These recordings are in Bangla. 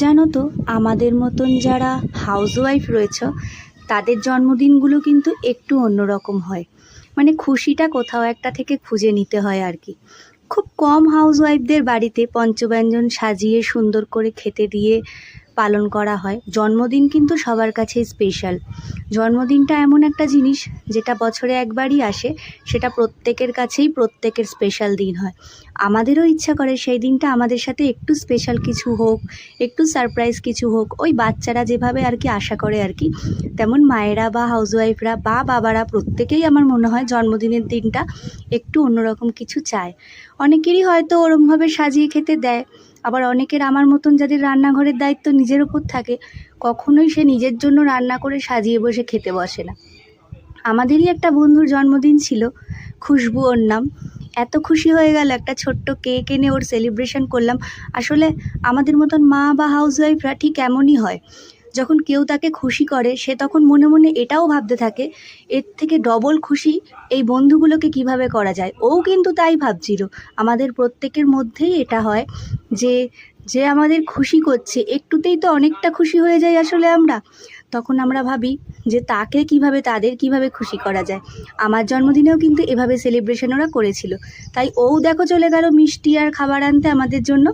জানো তো, আমাদের মতন যারা হাউসওয়াইফ রয়েছে তাদের জন্মদিনগুলো কিন্তু একটু অন্যরকম হয়। মানে খুশিটা কোথাও একটা থেকে খুঁজে নিতে হয় আর কি। খুব কম হাউসওয়াইফদের বাড়িতে পঞ্চব্যঞ্জন সাজিয়ে সুন্দর করে খেতে দিয়ে পালন করা হয়। জন্মদিন কিন্তু সবার কাছেই স্পেশাল। জন্মদিনটা এমন একটা জিনিস যেটা বছরে একবারই আসে, সেটা প্রত্যেকের কাছেই প্রত্যেকের স্পেশাল দিন হয়। আমাদেরও ইচ্ছা করে সেই দিনটা আমাদের সাথে একটু স্পেশাল কিছু হোক, একটু সারপ্রাইজ কিছু হোক। ওই বাচ্চারা যেভাবে আর কি আশা করে আর কি, তেমন মায়েরা বা হাউসওয়াইফরা বা বাবারা প্রত্যেকেই আমার মনে হয় জন্মদিনের দিনটা একটু অন্যরকম কিছু চায়। অনেকেরই হয়তো ওরমভাবে সাজিয়ে খেতে দেয়, আবার অনেকের আমার মতন যাদের রান্নাঘরের দায়িত্ব নিজের ওপর থাকে, কখনোই সে নিজের জন্য রান্না করে সাজিয়ে বসে খেতে বসে না। আমাদেরই একটা বন্ধুর জন্মদিন ছিল, খুশবু ওর নাম। এত খুশি হয়ে গেল, একটা ছোট্ট কেক এনে ওর সেলিব্রেশন করলাম। আসলে আমাদের মতন মা বা হাউসওয়াইফরা ঠিক এমনই হয়, যখন কেউ তাকে খুশি করে সে তখন মনে মনে এটাও ভাবতে থাকে এর থেকে ডবল খুশি এই বন্ধুগুলোকে কিভাবে করা যায়। ও কিন্তু তাই ভাবছিল। আমাদের প্রত্যেকের মধ্যেই এটা হয় যে যে আমাদের খুশি করছে একটুতেই তো অনেকটা খুশি হয়ে যায় আসলে আমরা। তখন আমরা ভাবি যে তাদের কিভাবে খুশি করা যায়। আমার জন্মদিনেও কিন্তু এভাবে সেলিব্রেশন ওরা করেছিল, তাই ও দেখো চলে গেল মিষ্টি আর খাবার আনতে আমাদের জন্য।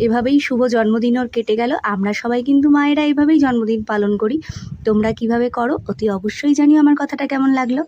এভাবেই শুভ জন্মদিন ওর কেটে গেল। আমরা সবাই কিন্তু মায়েরা এভাবেই জন্মদিন পালন করি। তোমরা কিভাবে করো অতি অবশ্যই জানিও। আমার কথাটা কেমন লাগলো।